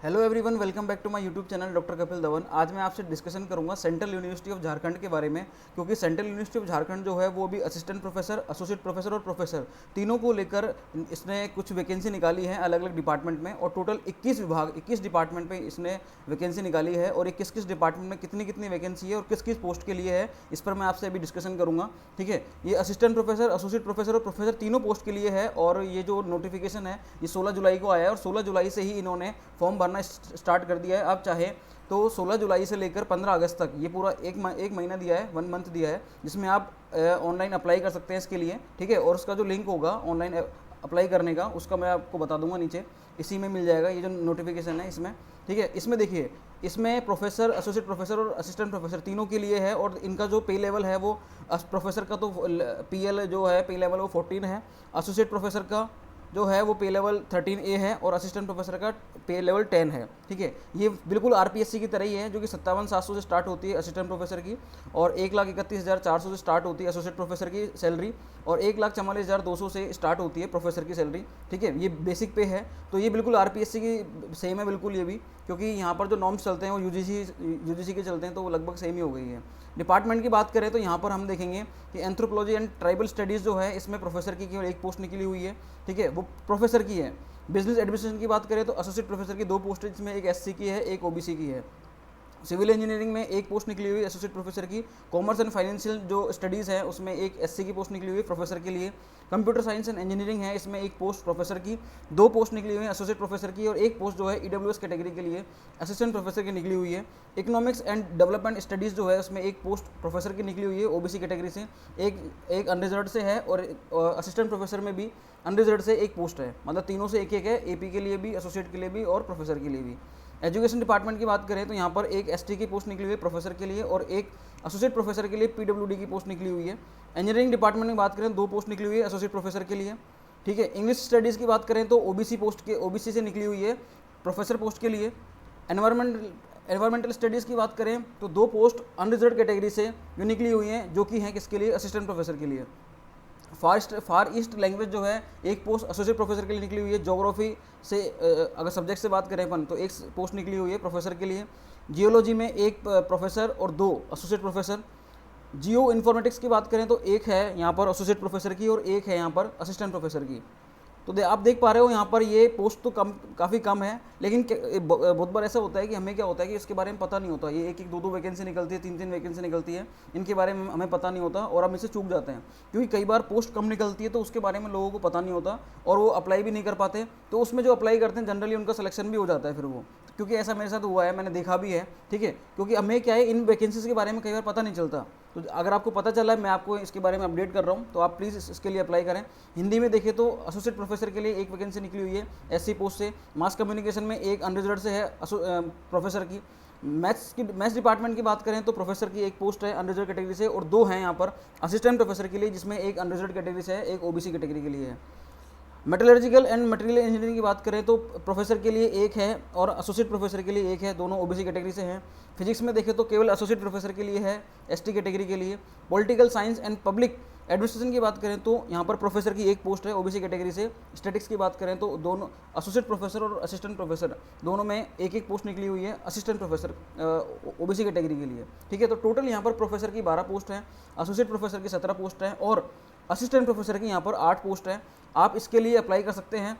Hello everyone, welcome back to my YouTube channel doctor Kapil Dhawan. आज मैं आपसे डिस्कशन करूंगा सेंट्रल यूनिवर्सिटी ऑफ झारखंड के बारे में, क्योंकि सेंट्रल यूनिवर्सिटी ऑफ झारखंड जो है वो भी असिस्टेंट प्रोफेसर, एसोसिएट प्रोफेसर और प्रोफेसर तीनों को लेकर इसने कुछ वैकेंसी निकाली है अलग अलग डिपार्टमेंट में। और टोटल 21 विभाग 21 डिपार्टमेंट में इसने वैकेंसी निकाली है और किस किस डिपार्टमेंट में कितनी कितनी वैकेंसी है और किस किस पोस्ट के लिए है, इस पर मैं आपसे अभी डिस्कशन करूँगा। ठीक है, ये असिस्टेंट प्रोफेसर, एसोसिएट प्रोफेसर और प्रोफेसर तीनों पोस्ट के लिए है। और ये जो नोटिफिकेशन है ये 16 जुलाई को आया है और 16 जुलाई से ही इन्होंने फॉर्म भरना स्टार्ट कर दिया है। आप चाहे तो 16 जुलाई से लेकर 15 अगस्त तक ये पूरा एक महीना दिया है, 1 मंथ दिया है, जिसमें आप ऑनलाइन अप्लाई कर सकते हैं इसके लिए। ठीक है, और उसका जो लिंक होगा ऑनलाइन अप्लाई करने का, उसका मैं आपको बता दूंगा, नीचे इसी में मिल जाएगा ये जो नोटिफिकेशन है इसमें। ठीक है, इसमें देखिए, इसमें प्रोफेसर, एसोसिएट प्रोफेसर और असिस्टेंट प्रोफेसर तीनों के लिए है। और इनका जो पे लेवल है वो प्रोफेसर का तो PL जो है पे लेवल वो 14 है, एसोसिएट प्रोफेसर का जो है वो पे लेवल 13A है और असिस्टेंट प्रोफेसर का पे लेवल 10 है। ठीक है, ये बिल्कुल RPSC की तरह ही है, जो कि 57,700 से स्टार्ट होती है असिस्टेंट प्रोफेसर की, और 1,31,400 से स्टार्ट होती है एसोसिएट प्रोफेसर की सैलरी, और 1,44,200 से स्टार्ट होती है प्रोफेसर की सैलरी। ठीक है, ये बेसिक पे है, तो ये बिल्कुल RPSC की सेम है बिल्कुल ये भी, क्योंकि यहाँ पर जो नॉर्म्स चलते हैं वो UGC के चलते हैं, तो वो लगभग सेम ही हो गई है। डिपार्टमेंट की बात करें तो यहाँ पर हम देखेंगे कि एंथ्रोपोलॉजी एंड ट्राइबल स्टडीज़ जो है इसमें प्रोफेसर की केवल एक पोस्ट निकली हुई है। ठीक है, वो प्रोफेसर की है। बिजनेस एडमिनिस्ट्रेशन की बात करें तो एसोसिएट प्रोफेसर की 2 पोस्ट है, जिसमें एक SC की है, एक OBC की है। सिविल इंजीनियरिंग में एक पोस्ट निकली हुई है एसोसिएट प्रोफेसर की। कॉमर्स एंड फाइनेंशियल जो स्टडीज़ है उसमें एक SC की पोस्ट निकली हुई है प्रोफेसर के लिए। कंप्यूटर साइंस एंड इंजीनियरिंग है, इसमें एक पोस्ट प्रोफेसर की, 2 पोस्ट निकली हुई है एसोसिएट प्रोफेसर की, और एक पोस्ट जो है EWS कैटेगरी के लिए असिस्टेंट प्रोफेसर की निकली हुई है। इकोनॉमिक्स एंड डेवलपमेंट स्टडीज़ जो है उसमें एक पोस्ट प्रोफेसर की निकली हुई है OBC कैटेगरी से, एक अनरिजर्व्ड से है, और असिस्टेंट प्रोफेसर में भी अनरिजर्व्ड से एक पोस्ट है। मतलब तीनों से एक एक है, AP के लिए भी, एसोसिएट के लिए भी और प्रोफेसर के लिए भी। एजुकेशन डिपार्टमेंट की बात करें तो यहाँ पर एक ST की पोस्ट निकली हुई है प्रोफेसर के लिए, और एक एसोसिएट प्रोफेसर के लिए PWD की पोस्ट निकली हुई है। इंजीनियरिंग डिपार्टमेंट की बात करें 2 पोस्ट निकली हुई है एसोसिएट प्रोफेसर के लिए। ठीक है, इंग्लिश स्टडीज़ की बात करें तो OBC से निकली हुई है प्रोफेसर पोस्ट के लिए। एनवायरमेंटल स्टडीज़ की बात करें तो 2 पोस्ट अनरिजर्व्ड कैटेगरी से जो निकली हुई हैं, जो कि हैं किसके लिए, असिस्टेंट प्रोफेसर के लिए। फार ईस्ट लैंग्वेज जो है एक पोस्ट एसोसिएट प्रोफेसर के लिए निकली हुई है। ज्योग्राफी से अगर सब्जेक्ट से बात करें अपन तो एक पोस्ट निकली हुई है प्रोफेसर के लिए। जियोलॉजी में एक प्रोफेसर और 2 एसोसिएट प्रोफेसर। जियो इन्फॉर्मेटिक्स की बात करें तो एक है यहाँ पर एसोसिएट प्रोफेसर की और एक है यहाँ पर असिस्टेंट प्रोफेसर की। तो आप देख पा रहे हो यहाँ पर ये पोस्ट तो काफ़ी कम है, लेकिन बहुत बार ऐसा होता है कि हमें क्या होता है कि इसके बारे में पता नहीं होता। ये 1-1, 2-2 वैकेंसी निकलती है, 3-3 वैकेंसी निकलती है, इनके बारे में हमें पता नहीं होता और हम इसे चूक जाते हैं, क्योंकि कई बार पोस्ट कम निकलती है तो उसके बारे में लोगों को पता नहीं होता और वो अप्लाई भी नहीं कर पाते। तो उसमें जो अप्लाई करते हैं जनरली उनका सिलेक्शन भी हो जाता है फिर वो, क्योंकि ऐसा मेरे साथ हुआ है, मैंने देखा भी है। ठीक है, क्योंकि हमें क्या है, इन वैकेंसीज़ के बारे में कई बार पता नहीं चलता। तो अगर आपको पता चला है, मैं आपको इसके बारे में अपडेट कर रहा हूँ, तो आप प्लीज़ इसके लिए अप्लाई करें। हिंदी में देखें तो एसोसिएट प्रोफेसर के लिए एक वैकेंसी निकली हुई है SC पोस्ट से। मास कम्युनिकेशन में एक अनरिजर्व्ड से है प्रोफेसर की। मैथ्स डिपार्टमेंट की बात करें तो प्रोफेसर की एक पोस्ट है अनरिजर्व्ड कैटेगरी से, और 2 हैं यहाँ पर असिस्टेंट प्रोफेसर के लिए, जिसमें एक अनरिजर्व्ड कैटेगरी से है, एक OBC कैटेगरी के लिए है। मेटलर्जिकल एंड मटेरियल इंजीनियरिंग की बात करें तो प्रोफेसर के लिए एक है और एसोसिएट प्रोफेसर के लिए एक है, दोनों OBC कैटेगरी से हैं। फिजिक्स में देखें तो केवल एसोसिएट प्रोफेसर के लिए है, ST कैटेगरी के लिए। Political science and public administration की बात करें तो यहाँ पर प्रोफेसर की एक पोस्ट है OBC कैटेगरी से। स्टैटिक्स की बात करें तो दोनों एसोसिएट प्रोफेसर और असिस्टेंट प्रोफेसर दोनों में एक एक पोस्ट निकली हुई है असिस्टेंट प्रोफेसर OBC कैटेगरी के लिए। ठीक है, तो टोटल यहाँ पर प्रोफेसर की 12 पोस्ट हैं, एसोसिएट प्रोफेसर की 17 पोस्ट हैं और असिस्टेंट प्रोफेसर की यहाँ पर 8 पोस्ट है। आप इसके लिए अप्लाई कर सकते हैं।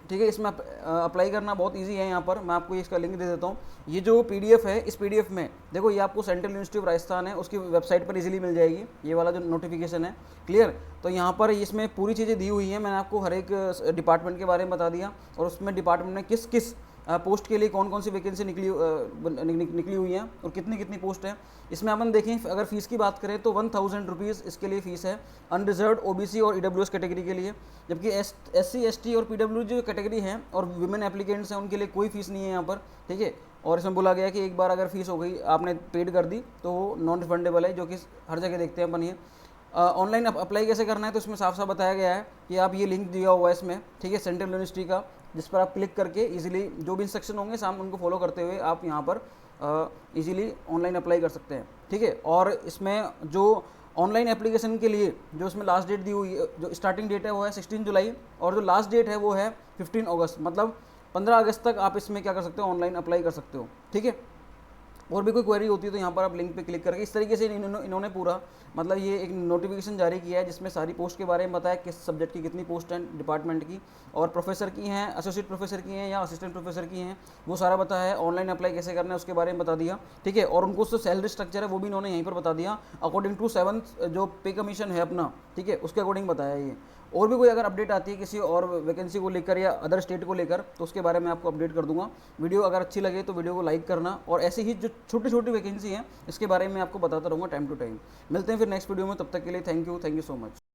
ठीक है, इसमें अप्लाई करना बहुत इजी है। यहाँ पर मैं आपको इसका लिंक दे देता हूँ। ये जो PDF है, इस PDF में देखो, ये आपको सेंट्रल यूनिवर्सिटी ऑफ राजस्थान है उसकी वेबसाइट पर इजीली मिल जाएगी, ये वाला जो नोटिफिकेशन है। क्लियर, तो यहाँ पर इसमें पूरी चीज़ें दी हुई हैं, मैंने आपको हर एक डिपार्टमेंट के बारे में बता दिया, और उसमें डिपार्टमेंट में किस किस पोस्ट के लिए कौन कौन सी वैकेंसी निकली हुई हैं और कितनी कितनी पोस्ट है। इसमें अपन देखें, अगर फ़ीस की बात करें तो 1000 रुपीज़ इसके लिए फ़ीस है अनरिजर्व्ड, OBC और EWS कैटेगरी के लिए। जबकि SC ST और PW जो कैटेगरी हैं और विमेन एप्लीकेंट्स हैं उनके लिए कोई फ़ीस नहीं है यहाँ पर। ठीक है, और इसमें बोला गया कि एक बार अगर फ़ीस हो गई, आपने पेड कर दी, तो वो नॉन रिफंडेबल है, जो कि हर जगह देखते हैं अपन ये। ऑनलाइन अप्लाई कैसे करना है तो इसमें साफ साफ बताया गया है कि आप ये लिंक दिया हुआ है इसमें, ठीक है, सेंट्रल यूनिवर्सिटी का, जिस पर आप क्लिक करके इजीली जो भी इंस्ट्रक्शन होंगे सामने उनको फॉलो करते हुए आप यहाँ पर इजीली ऑनलाइन अप्लाई कर सकते हैं। ठीक है, और इसमें जो ऑनलाइन एप्लीकेशन के लिए जो इसमें लास्ट डेट दी हुई है, जो स्टार्टिंग डेट है वो है 16 जुलाई और जो लास्ट डेट है वो है 15 अगस्त। मतलब 15 अगस्त तक आप इसमें क्या कर सकते हो, ऑनलाइन अप्लाई कर सकते हो। ठीक है, और भी कोई क्वेरी होती है तो यहाँ पर आप लिंक पे क्लिक करके, इस तरीके से इन्होंने पूरा मतलब ये एक नोटिफिकेशन जारी किया है जिसमें सारी पोस्ट के बारे में बताया, किस सब्जेक्ट की कितनी पोस्ट हैं डिपार्टमेंट की, और प्रोफेसर की हैं, एसोसिएट प्रोफेसर की हैं या असिस्टेंट प्रोफेसर की हैं, वो सारा बताया है। ऑनलाइन अप्लाई कैसे करना है उसके बारे में बता दिया। ठीक है, और उनको जो सैलरी स्ट्रक्चर है वो भी इन्होंने यहीं पर बता दिया, अकॉर्डिंग टू 7th जो पे कमीशन है अपना, ठीक है, उसके अकॉर्डिंग बताया ये। और भी कोई अगर अपडेट आती है किसी और वैकेंसी को लेकर या अदर स्टेट को लेकर तो उसके बारे में आपको अपडेट कर दूंगा। वीडियो अगर अच्छी लगे तो वीडियो को लाइक करना, और ऐसे ही जो छोटी छोटी वैकेंसी हैं इसके बारे में आपको बताता रहूँगा टाइम टू टाइम। मिलते हैं फिर नेक्स्ट वीडियो में, तब तक के लिए थैंक यू सो मच।